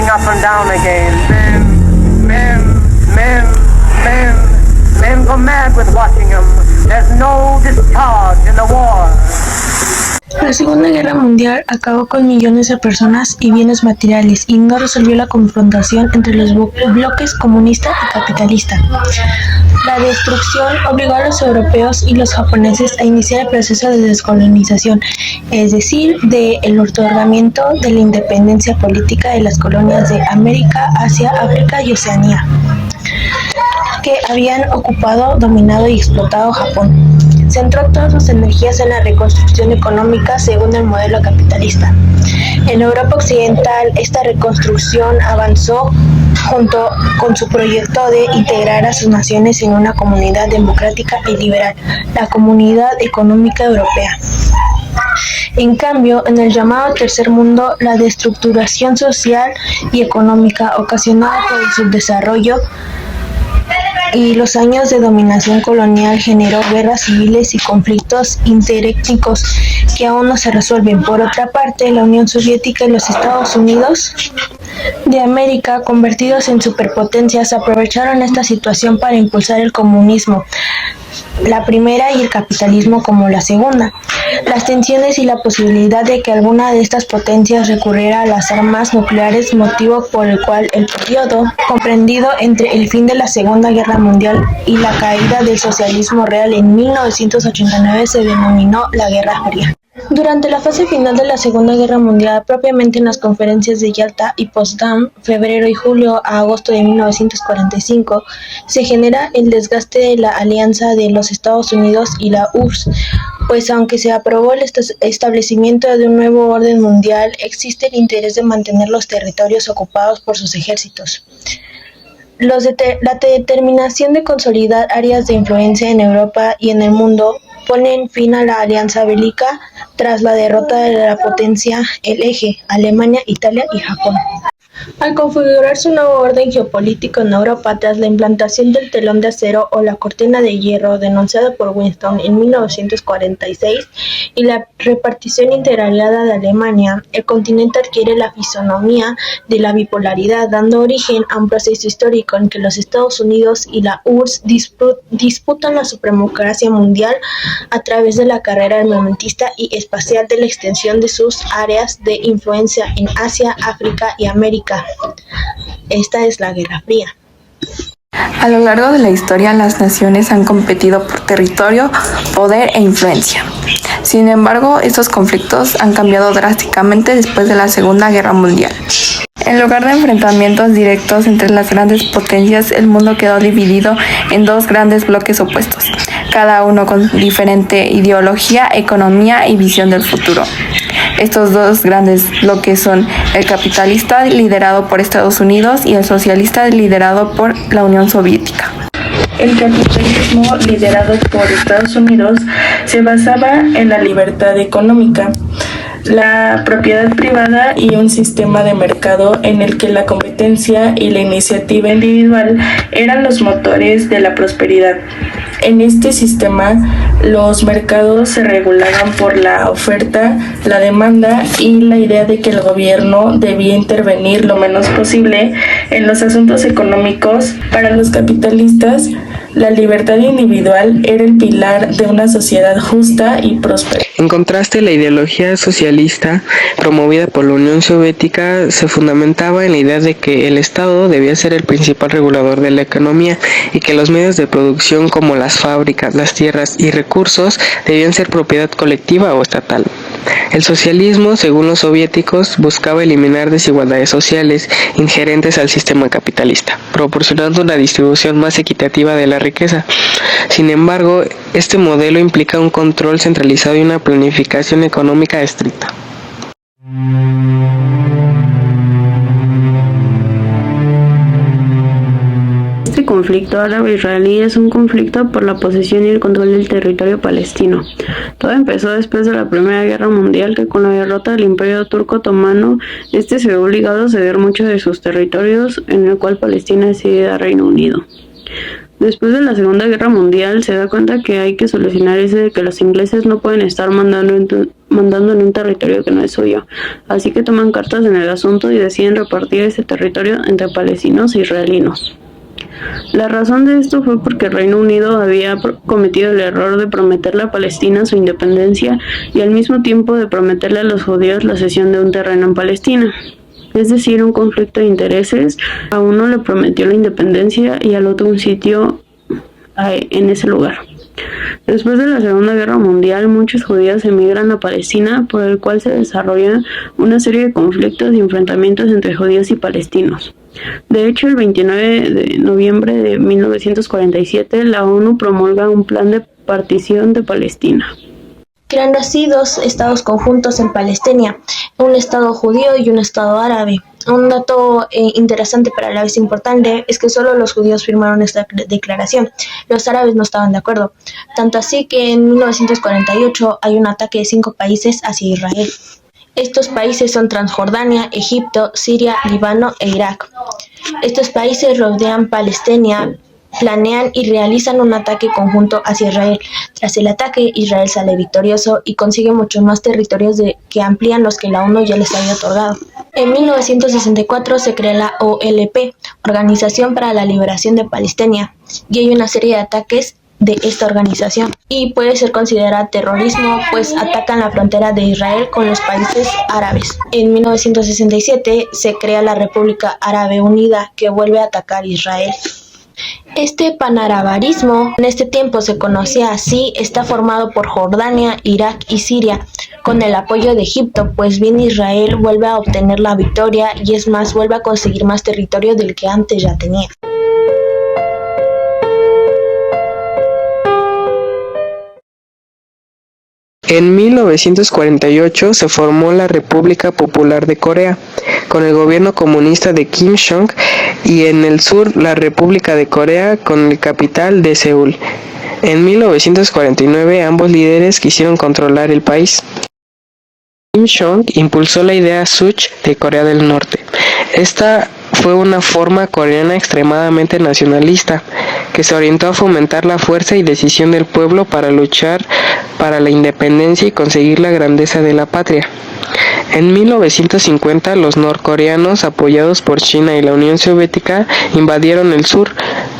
up and down again. Men go mad with watching them. There's no discharge in the war. La Segunda Guerra Mundial acabó con millones de personas y bienes materiales y no resolvió la confrontación entre los bloques comunista y capitalista. La destrucción obligó a los europeos y los japoneses a iniciar el proceso de descolonización, es decir, el otorgamiento de la independencia política de las colonias de América, Asia, África y Oceanía, que habían ocupado, dominado y explotado Japón. Centró todas sus energías en la reconstrucción económica según el modelo capitalista. En Europa Occidental, esta reconstrucción avanzó junto con su proyecto de integrar a sus naciones en una comunidad democrática y liberal, la Comunidad Económica Europea. En cambio, en el llamado Tercer Mundo, la destructuración social y económica ocasionada por el subdesarrollo y los años de dominación colonial generó guerras civiles y conflictos interétnicos que aún no se resuelven. Por otra parte, la Unión Soviética y los Estados Unidos de América, convertidos en superpotencias, aprovecharon esta situación para impulsar el comunismo, la primera, y el capitalismo como la segunda. Las tensiones y la posibilidad de que alguna de estas potencias recurriera a las armas nucleares, motivo por el cual el periodo comprendido entre el fin de la Segunda Guerra Mundial y la caída del socialismo real en 1989 se denominó la Guerra Fría. Durante la fase final de la Segunda Guerra Mundial, propiamente en las conferencias de Yalta y Potsdam, febrero y julio a agosto de 1945, se genera el desgaste de la alianza de los Estados Unidos y la URSS, pues aunque se aprobó el establecimiento de un nuevo orden mundial, existe el interés de mantener los territorios ocupados por sus ejércitos. La determinación de consolidar áreas de influencia en Europa y en el mundo ponen fin a la alianza bélica tras la derrota de la potencia El Eje, Alemania, Italia y Japón. Al configurarse un nuevo orden geopolítico en Europa tras la implantación del telón de acero o la cortina de hierro denunciada por Winston en 1946 y la repartición integrada de Alemania, el continente adquiere la fisonomía de la bipolaridad, dando origen a un proceso histórico en que los Estados Unidos y la URSS disputan la supremacía mundial a través de la carrera armamentista y espacial de la extensión de sus áreas de influencia en Asia, África y América. Esta es la Guerra Fría. A lo largo de la historia, las naciones han competido por territorio, poder e influencia. Sin embargo, estos conflictos han cambiado drásticamente después de la Segunda Guerra Mundial. En lugar de enfrentamientos directos entre las grandes potencias, el mundo quedó dividido en dos grandes bloques opuestos, cada uno con diferente ideología, economía y visión del futuro. Estos dos grandes bloques son el capitalista, liderado por Estados Unidos, y el socialista, liderado por la Unión Soviética. El capitalismo, liderado por Estados Unidos, se basaba en la libertad económica, la propiedad privada y un sistema de mercado en el que la competencia y la iniciativa individual eran los motores de la prosperidad. En este sistema, los mercados se regulaban por la oferta, la demanda y la idea de que el gobierno debía intervenir lo menos posible en los asuntos económicos. Para los capitalistas, la libertad individual era el pilar de una sociedad justa y próspera. En contraste, la ideología socialista promovida por la Unión Soviética se fundamentaba en la idea de que el Estado debía ser el principal regulador de la economía y que los medios de producción como las fábricas, las tierras y recursos debían ser propiedad colectiva o estatal. El socialismo, según los soviéticos, buscaba eliminar desigualdades sociales inherentes al sistema capitalista, proporcionando una distribución más equitativa de la riqueza. Sin embargo, este modelo implica un control centralizado y una planificación económica estricta. Este conflicto árabe-israelí es un conflicto por la posesión y el control del territorio palestino. Todo empezó después de la Primera Guerra Mundial, que con la derrota del Imperio Turco Otomano, se vio obligado a ceder muchos de sus territorios, en el cual Palestina es cedida al Reino Unido. Después de la Segunda Guerra Mundial se da cuenta que hay que solucionar ese de que los ingleses no pueden estar mandando en un territorio que no es suyo. Así que toman cartas en el asunto y deciden repartir ese territorio entre palestinos e israelinos. La razón de esto fue porque el Reino Unido había cometido el error de prometerle a Palestina su independencia y al mismo tiempo de prometerle a los judíos la cesión de un terreno en Palestina. Es decir, un conflicto de intereses. A uno le prometió la independencia y al otro un sitio en ese lugar. Después de la Segunda Guerra Mundial, muchos judíos emigran a Palestina, por el cual se desarrolla una serie de conflictos y enfrentamientos entre judíos y palestinos. De hecho, el 29 de noviembre de 1947, la ONU promulga un plan de partición de Palestina, creando así dos estados conjuntos en Palestina, un estado judío y un estado árabe. Un dato interesante pero a la vez importante es que solo los judíos firmaron esta declaración, los árabes no estaban de acuerdo, tanto así que en 1948 hay un ataque de 5 países hacia Israel. Estos países son Transjordania, Egipto, Siria, Líbano e Irak. Estos países rodean Palestina, planean y realizan un ataque conjunto hacia Israel. Tras el ataque, Israel sale victorioso y consigue muchos más territorios que amplían los que la ONU ya les había otorgado. En 1964 se crea la OLP, Organización para la Liberación de Palestina, y hay una serie de ataques de esta organización y puede ser considerada terrorismo, pues atacan la frontera de Israel con los países árabes. En 1967 se crea la República Árabe Unida, que vuelve a atacar Israel. Este panarabarismo, en este tiempo se conocía así, está formado por Jordania, Irak y Siria, con el apoyo de Egipto, pues bien Israel vuelve a obtener la victoria y es más, vuelve a conseguir más territorio del que antes ya tenía. En 1948 se formó la República Popular de Corea, con el gobierno comunista de Kim Jong, y en el sur la República de Corea con el capital de Seúl. En 1949 ambos líderes quisieron controlar el país. Kim Jong impulsó la idea Such de Corea del Norte. Esta fue una forma coreana extremadamente nacionalista, que se orientó a fomentar la fuerza y decisión del pueblo para luchar para la independencia y conseguir la grandeza de la patria. En 1950, los norcoreanos, apoyados por China y la Unión Soviética, invadieron el sur,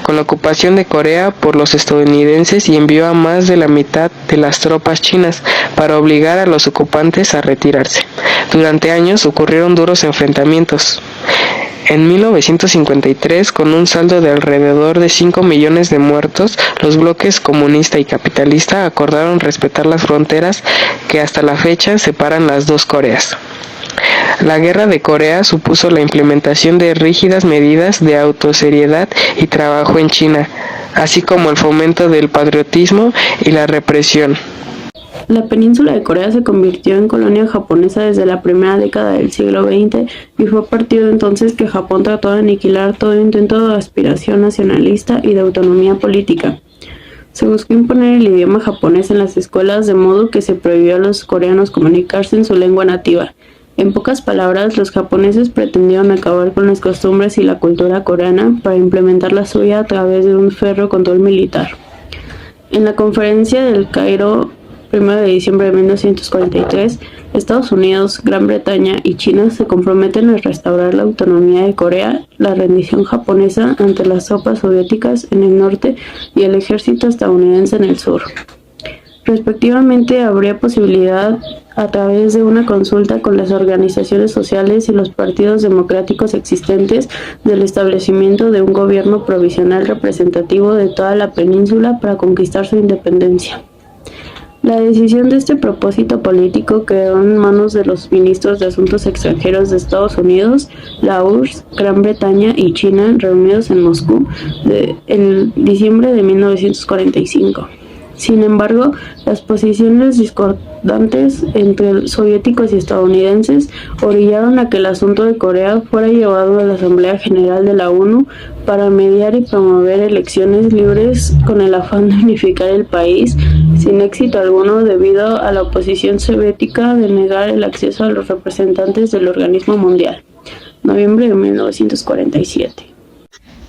con la ocupación de Corea por los estadounidenses, y envió a más de la mitad de las tropas chinas para obligar a los ocupantes a retirarse. Durante años ocurrieron duros enfrentamientos. En 1953, con un saldo de alrededor de 5 millones de muertos, los bloques comunista y capitalista acordaron respetar las fronteras que hasta la fecha separan las dos Coreas. La Guerra de Corea supuso la implementación de rígidas medidas de autoseriedad y trabajo en China, así como el fomento del patriotismo y la represión. La península de Corea se convirtió en colonia japonesa desde la primera década del siglo XX y fue a partir de entonces que Japón trató de aniquilar todo intento de aspiración nacionalista y de autonomía política. Se buscó imponer el idioma japonés en las escuelas de modo que se prohibió a los coreanos comunicarse en su lengua nativa. En pocas palabras, los japoneses pretendieron acabar con las costumbres y la cultura coreana para implementar la suya a través de un férreo control militar. En la conferencia del Cairo, 1 de diciembre de 1943, Estados Unidos, Gran Bretaña y China se comprometen a restaurar la autonomía de Corea, la rendición japonesa ante las tropas soviéticas en el norte y el ejército estadounidense en el sur. Respectivamente, habría posibilidad, a través de una consulta con las organizaciones sociales y los partidos democráticos existentes, del establecimiento de un gobierno provisional representativo de toda la península para conquistar su independencia. La decisión de este propósito político quedó en manos de los ministros de Asuntos Extranjeros de Estados Unidos, la URSS, Gran Bretaña y China, reunidos en Moscú en diciembre de 1945. Sin embargo, las posiciones discordantes entre soviéticos y estadounidenses orillaron a que el asunto de Corea fuera llevado a la Asamblea General de la ONU para mediar y promover elecciones libres con el afán de unificar el país, sin éxito alguno debido a la oposición soviética de negar el acceso a los representantes del organismo mundial. Noviembre de 1947.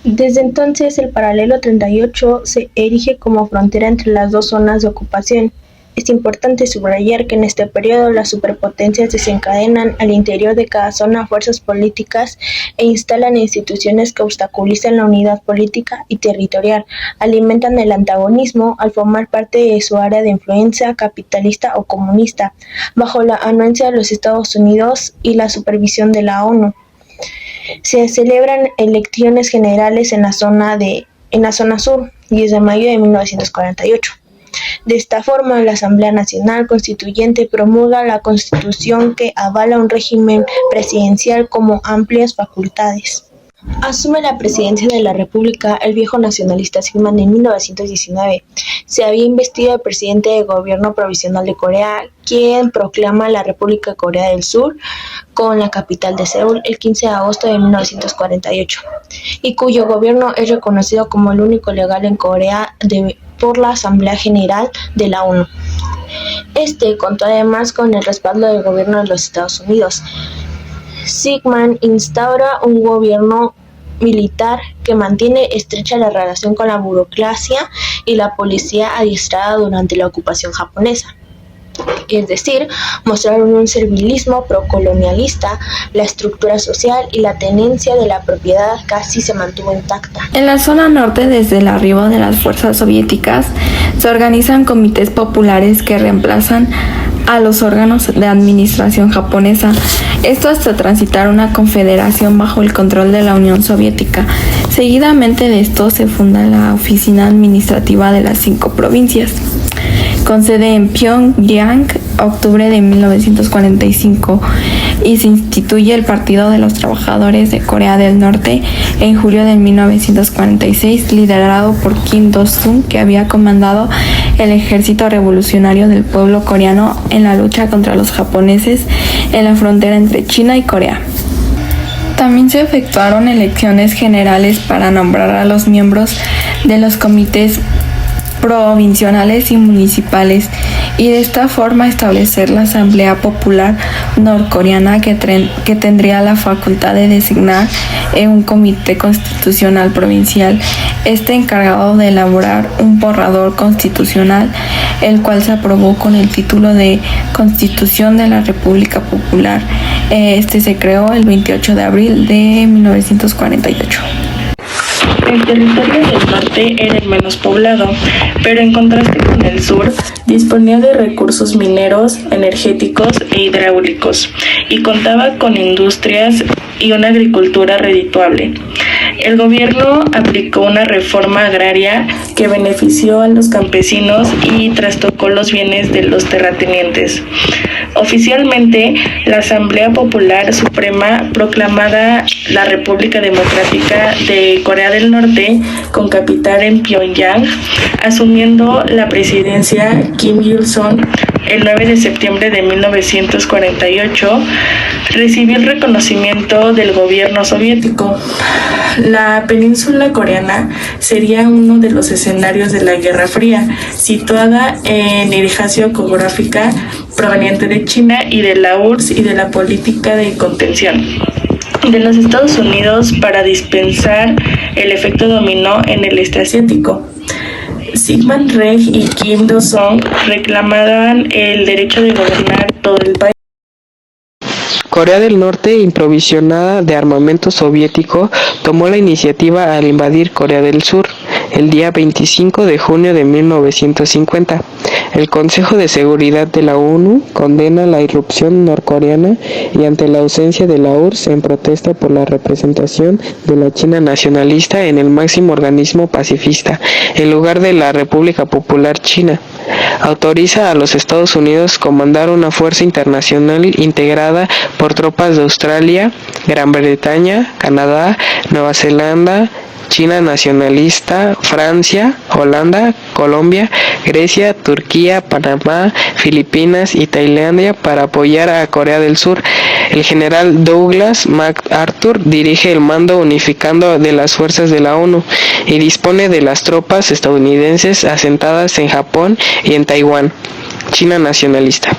Desde entonces, el paralelo 38 se erige como frontera entre las dos zonas de ocupación. Es importante subrayar que en este periodo las superpotencias desencadenan al interior de cada zona fuerzas políticas e instalan instituciones que obstaculizan la unidad política y territorial, alimentan el antagonismo al formar parte de su área de influencia capitalista o comunista, bajo la anuencia de los Estados Unidos y la supervisión de la ONU. Se celebran elecciones generales en la zona sur, 10 de mayo de 1948. De esta forma, la Asamblea Nacional Constituyente promulga la Constitución que avala un régimen presidencial con amplias facultades. Asume la presidencia de la República el viejo nacionalista Syngman en 1919. Se había investido al presidente de gobierno provisional de Corea, quien proclama la República de Corea del Sur con la capital de Seúl el 15 de agosto de 1948, y cuyo gobierno es reconocido como el único legal en Corea por la Asamblea General de la ONU. Este contó además con el respaldo del gobierno de los Estados Unidos. Syngman instaura un gobierno militar que mantiene estrecha la relación con la burocracia y la policía adiestrada durante la ocupación japonesa. Es decir, mostraron un servilismo procolonialista, la estructura social y la tenencia de la propiedad casi se mantuvo intacta. En la zona norte, desde el arribo de las fuerzas soviéticas, se organizan comités populares que reemplazan a los órganos de administración japonesa, esto hasta transitar una confederación bajo el control de la Unión Soviética. Seguidamente de esto se funda la Oficina Administrativa de las 5 provincias, con sede en Pyongyang, octubre de 1945, y se instituye el Partido de los Trabajadores de Corea del Norte en julio de 1946, liderado por Kim Do-sung, que había comandado el Ejército Revolucionario del Pueblo Coreano en la lucha contra los japoneses en la frontera entre China y Corea. También se efectuaron elecciones generales para nombrar a los miembros de los comités provinciales y municipales, y de esta forma establecer la Asamblea Popular Norcoreana que tendría la facultad de designar un comité constitucional provincial, encargado de elaborar un borrador constitucional, el cual se aprobó con el título de Constitución de la República Popular. Se creó el 28 de abril de 1948. El territorio del norte era el menos poblado, pero en contraste con el sur, disponía de recursos mineros, energéticos e hidráulicos, y contaba con industrias y una agricultura redituable. El gobierno aplicó una reforma agraria que benefició a los campesinos y trastocó los bienes de los terratenientes. Oficialmente, la Asamblea Popular Suprema proclamada la República Democrática de Corea del Norte, con capital en Pyongyang, asumiendo la presidencia Kim Il-sung el 9 de septiembre de 1948, recibió el reconocimiento del gobierno soviético. La península coreana sería uno de los escenarios de la Guerra Fría, situada en irrigación geográfica proveniente de China y de la URSS y de la política de contención de los Estados Unidos para dispensar el efecto dominó en el este asiático. Syngman Rhee y Kim Do-sung reclamaban el derecho de gobernar todo el país. Corea del Norte, improvisionada de armamento soviético, tomó la iniciativa al invadir Corea del Sur el día 25 de junio de 1950. El Consejo de Seguridad de la ONU condena la irrupción norcoreana y ante la ausencia de la URSS en protesta por la representación de la China nacionalista en el máximo organismo pacifista, en lugar de la República Popular China, autoriza a los Estados Unidos comandar una fuerza internacional integrada por tropas de Australia, Gran Bretaña, Canadá, Nueva Zelanda, China nacionalista, Francia, Holanda, Colombia, Grecia, Turquía, Panamá, Filipinas y Tailandia para apoyar a Corea del Sur. El general Douglas MacArthur dirige el mando unificando de las fuerzas de la ONU y dispone de las tropas estadounidenses asentadas en Japón y en Taiwán. China nacionalista,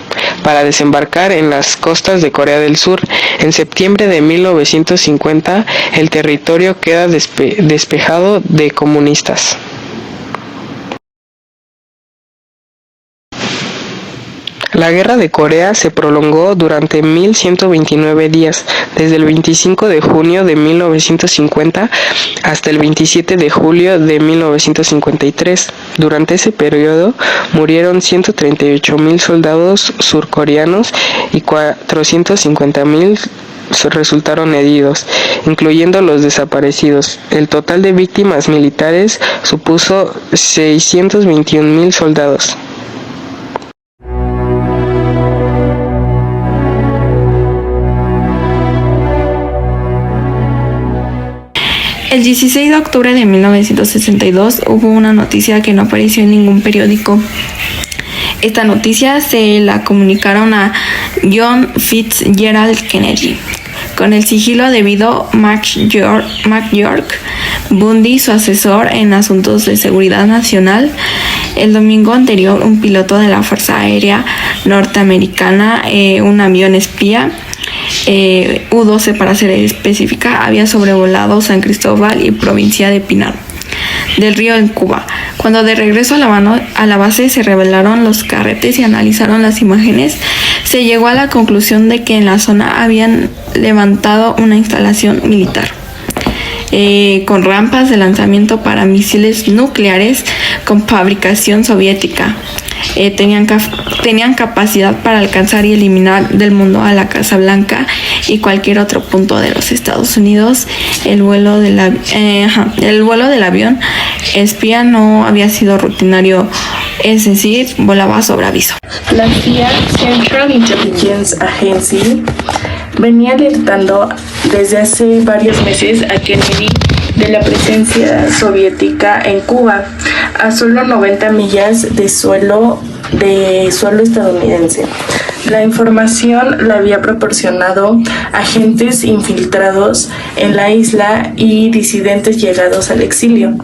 para desembarcar en las costas de Corea del Sur. En septiembre de 1950, el territorio queda despejado de comunistas. La Guerra de Corea se prolongó durante 1129 días, desde el 25 de junio de 1950 hasta el 27 de julio de 1953. Durante ese periodo murieron 138.000 soldados surcoreanos y 450.000 resultaron heridos, incluyendo los desaparecidos. El total de víctimas militares supuso 621.000 soldados. El 16 de octubre de 1962 hubo una noticia que no apareció en ningún periódico. Esta noticia se la comunicaron a John Fitzgerald Kennedy. Con el sigilo debido, McGeorge Bundy, su asesor en asuntos de seguridad nacional, el domingo anterior un piloto de la Fuerza Aérea Norteamericana, un avión espía, U-12 para ser específica, había sobrevolado San Cristóbal y provincia de Pinar del Río en Cuba. Cuando de regreso a la base se revelaron los carretes y analizaron las imágenes, se llegó a la conclusión de que en la zona habían levantado una instalación militar con rampas de lanzamiento para misiles nucleares con fabricación soviética. Tenían capacidad para alcanzar y eliminar del mundo a la Casa Blanca y cualquier otro punto de los Estados Unidos. El vuelo del avión espía no había sido rutinario, es decir, volaba sobre aviso. La CIA, Central Intelligence Agency, venía alertando desde hace varios meses a Kennedy de la presencia soviética en Cuba, a solo 90 millas de suelo estadounidense. La información la había proporcionado agentes infiltrados en la isla y disidentes llegados al exilio.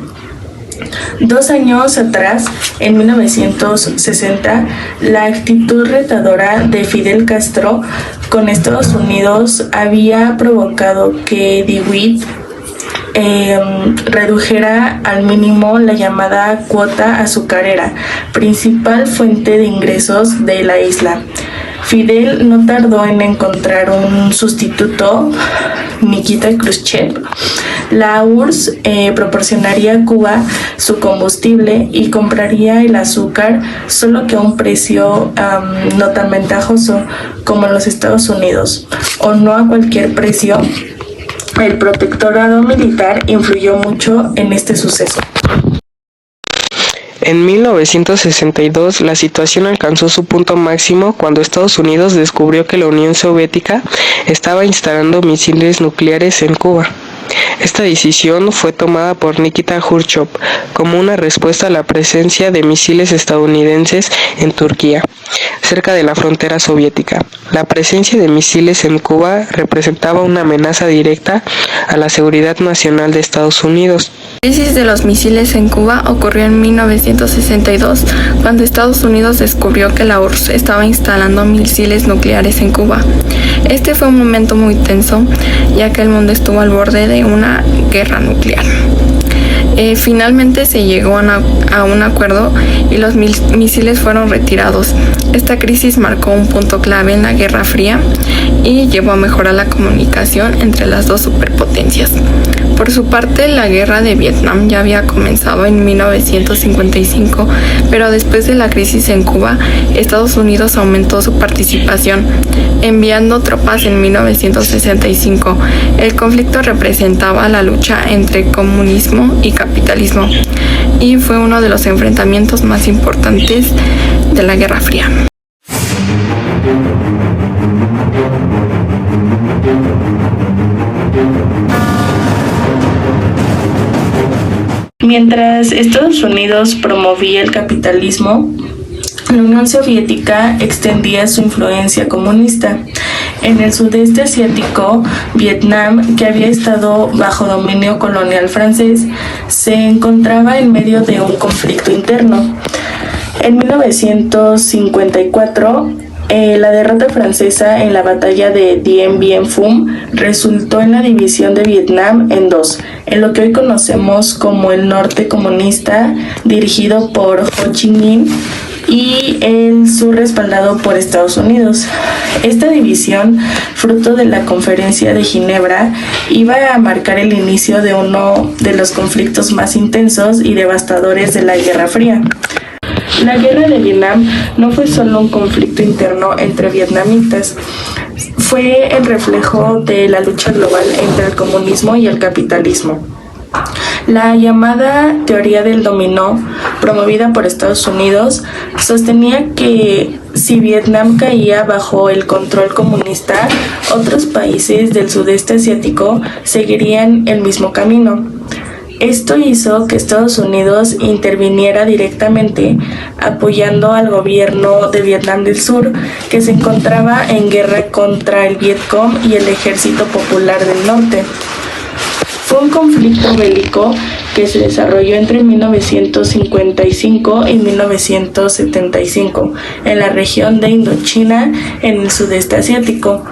2 años atrás, en 1960, la actitud retadora de Fidel Castro con Estados Unidos había provocado que DeWitt redujera al mínimo la llamada cuota azucarera, principal fuente de ingresos de la isla. Fidel no tardó en encontrar un sustituto, Nikita Khrushchev. La URSS proporcionaría a Cuba su combustible y compraría el azúcar, solo que a un precio no tan ventajoso como en los Estados Unidos, o no a cualquier precio. El protectorado militar influyó mucho en este suceso. En 1962, la situación alcanzó su punto máximo cuando Estados Unidos descubrió que la Unión Soviética estaba instalando misiles nucleares en Cuba. Esta decisión fue tomada por Nikita Khrushchev como una respuesta a la presencia de misiles estadounidenses en Turquía, cerca de la frontera soviética. La presencia de misiles en Cuba representaba una amenaza directa a la seguridad nacional de Estados Unidos. La crisis de los misiles en Cuba ocurrió en 1962, cuando Estados Unidos descubrió que la URSS estaba instalando misiles nucleares en Cuba. Este fue un momento muy tenso, ya que el mundo estuvo al borde de una guerra nuclear. Finalmente se llegó a un acuerdo y los misiles fueron retirados. Esta crisis marcó un punto clave en la Guerra Fría y llevó a mejorar la comunicación entre las dos superpotencias. Por su parte, la guerra de Vietnam ya había comenzado en 1955, pero después de la crisis en Cuba, Estados Unidos aumentó su participación, enviando tropas en 1965. El conflicto representaba la lucha entre comunismo y capitalismo y fue uno de los enfrentamientos más importantes de la Guerra Fría. Mientras Estados Unidos promovía el capitalismo, la Unión Soviética extendía su influencia comunista. En el sudeste asiático, Vietnam, que había estado bajo dominio colonial francés, se encontraba en medio de un conflicto interno. En 1954, la derrota francesa en la batalla de Dien Bien Phu resultó en la división de Vietnam en dos, en lo que hoy conocemos como el norte comunista, dirigido por Ho Chi Minh, y el sur respaldado por Estados Unidos. Esta división, fruto de la Conferencia de Ginebra, iba a marcar el inicio de uno de los conflictos más intensos y devastadores de la Guerra Fría. La guerra de Vietnam no fue solo un conflicto interno entre vietnamitas, fue el reflejo de la lucha global entre el comunismo y el capitalismo. La llamada teoría del dominó, promovida por Estados Unidos, sostenía que si Vietnam caía bajo el control comunista, otros países del sudeste asiático seguirían el mismo camino. Esto hizo que Estados Unidos interviniera directamente, apoyando al gobierno de Vietnam del Sur, que se encontraba en guerra contra el Vietcong y el Ejército Popular del Norte. Fue un conflicto bélico que se desarrolló entre 1955 y 1975 en la región de Indochina, en el sudeste asiático.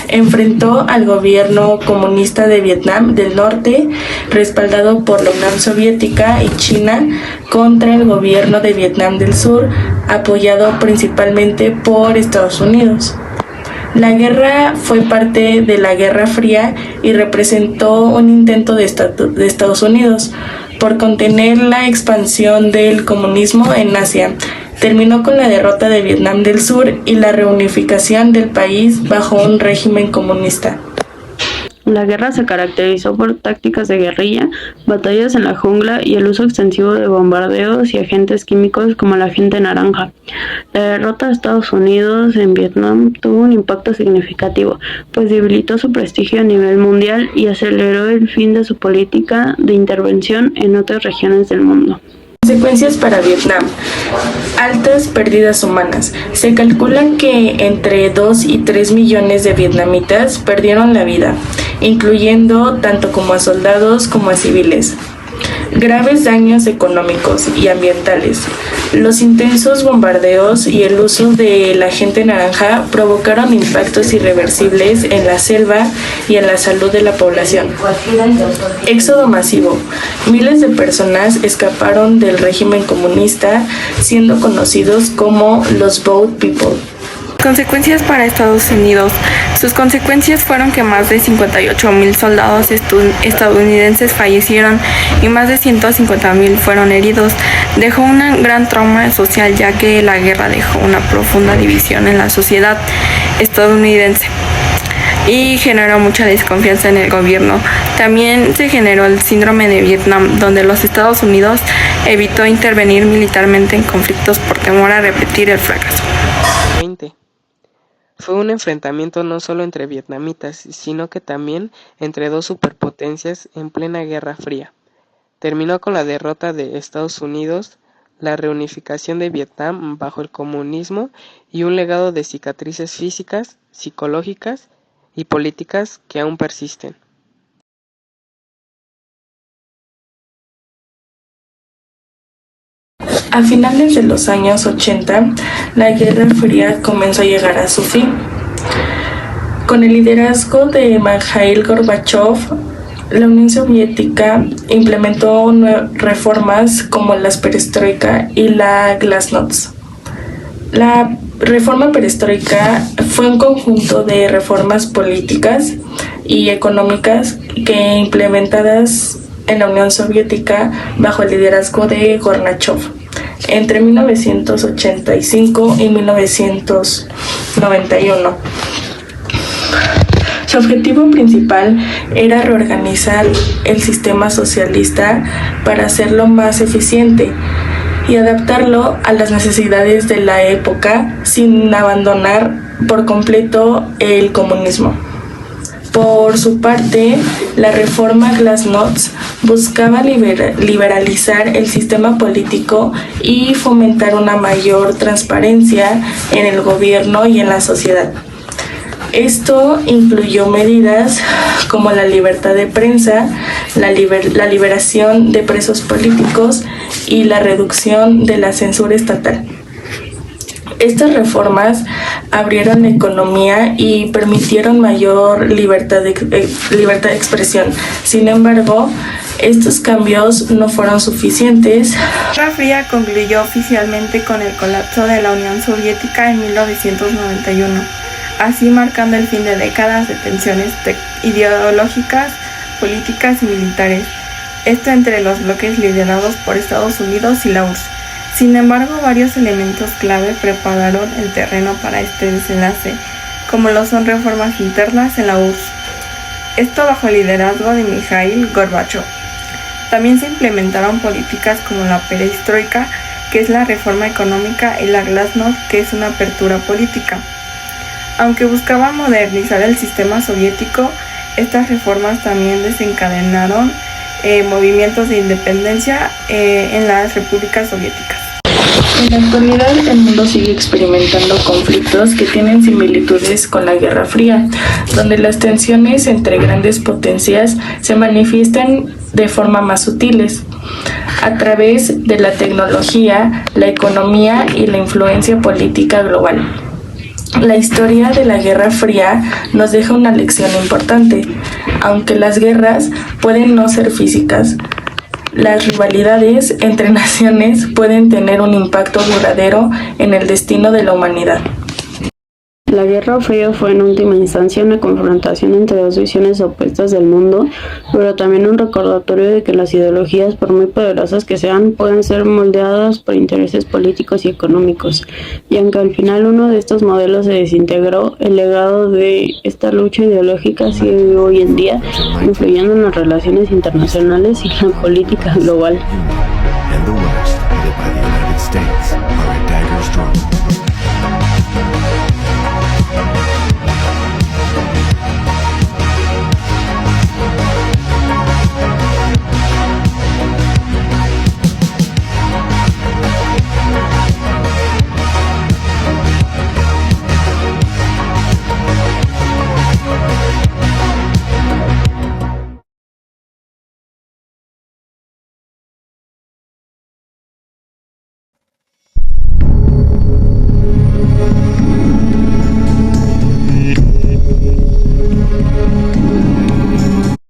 Enfrentó al gobierno comunista de Vietnam del Norte, respaldado por la Unión Soviética y China, contra el gobierno de Vietnam del Sur, apoyado principalmente por Estados Unidos. La guerra fue parte de la Guerra Fría y representó un intento de Estados Unidos por contener la expansión del comunismo en Asia. Terminó con la derrota de Vietnam del Sur y la reunificación del país bajo un régimen comunista. La guerra se caracterizó por tácticas de guerrilla, batallas en la jungla y el uso extensivo de bombardeos y agentes químicos como la agente naranja. La derrota de Estados Unidos en Vietnam tuvo un impacto significativo, pues debilitó su prestigio a nivel mundial y aceleró el fin de su política de intervención en otras regiones del mundo. Consecuencias para Vietnam. Altas pérdidas humanas. Se calcula que entre 2 y 3 millones de vietnamitas perdieron la vida, incluyendo tanto como a soldados como a civiles. Graves daños económicos y ambientales. Los intensos bombardeos y el uso de la agente naranja provocaron impactos irreversibles en la selva y en la salud de la población. Éxodo masivo. Miles de personas escaparon del régimen comunista, siendo conocidos como los Boat People. Consecuencias para Estados Unidos. Sus consecuencias fueron que más de 58,000 soldados estadounidenses fallecieron y más de 150,000 fueron heridos. Dejó un gran trauma social, ya que la guerra dejó una profunda división en la sociedad estadounidense y generó mucha desconfianza en el gobierno. También se generó el síndrome de Vietnam, donde los Estados Unidos evitó intervenir militarmente en conflictos por temor a repetir el fracaso. 20. Fue un enfrentamiento no solo entre vietnamitas, sino que también entre dos superpotencias en plena Guerra Fría. Terminó con la derrota de Estados Unidos, la reunificación de Vietnam bajo el comunismo y un legado de cicatrices físicas, psicológicas y políticas que aún persisten. A finales de los años 80, la Guerra Fría comenzó a llegar a su fin. Con el liderazgo de Mikhail Gorbachev, la Unión Soviética implementó reformas como la perestroika y la glasnost. La reforma perestroika fue un conjunto de reformas políticas y económicas que implementadas en la Unión Soviética bajo el liderazgo de Gorbachev entre 1985 y 1991. Su objetivo principal era reorganizar el sistema socialista para hacerlo más eficiente y adaptarlo a las necesidades de la época sin abandonar por completo el comunismo. Por su parte, la reforma Glasnost buscaba liberalizar el sistema político y fomentar una mayor transparencia en el gobierno y en la sociedad. Esto incluyó medidas como la libertad de prensa, la liberación de presos políticos y la reducción de la censura estatal. Estas reformas abrieron la economía y permitieron mayor libertad de expresión. Sin embargo, estos cambios no fueron suficientes. La Guerra Fría concluyó oficialmente con el colapso de la Unión Soviética en 1991, así marcando el fin de décadas de tensiones ideológicas, políticas y militares, esto entre los bloques liderados por Estados Unidos y la URSS. Sin embargo, varios elementos clave prepararon el terreno para este desenlace, como lo son reformas internas en la URSS, esto bajo el liderazgo de Mikhail Gorbachev. También se implementaron políticas como la perestroika, que es la reforma económica, y la glasnost, que es una apertura política. Aunque buscaban modernizar el sistema soviético, estas reformas también desencadenaron movimientos de independencia en las repúblicas soviéticas. En la actualidad, el mundo sigue experimentando conflictos que tienen similitudes con la Guerra Fría, donde las tensiones entre grandes potencias se manifiestan de forma más sutiles, a través de la tecnología, la economía y la influencia política global. La historia de la Guerra Fría nos deja una lección importante. Aunque las guerras pueden no ser físicas, las rivalidades entre naciones pueden tener un impacto duradero en el destino de la humanidad. La Guerra Fría fue en última instancia una confrontación entre dos visiones opuestas del mundo, pero también un recordatorio de que las ideologías, por muy poderosas que sean, pueden ser moldeadas por intereses políticos y económicos. Y aunque al final uno de estos modelos se desintegró, el legado de esta lucha ideológica sigue hoy en día, influyendo en las relaciones internacionales y la política global.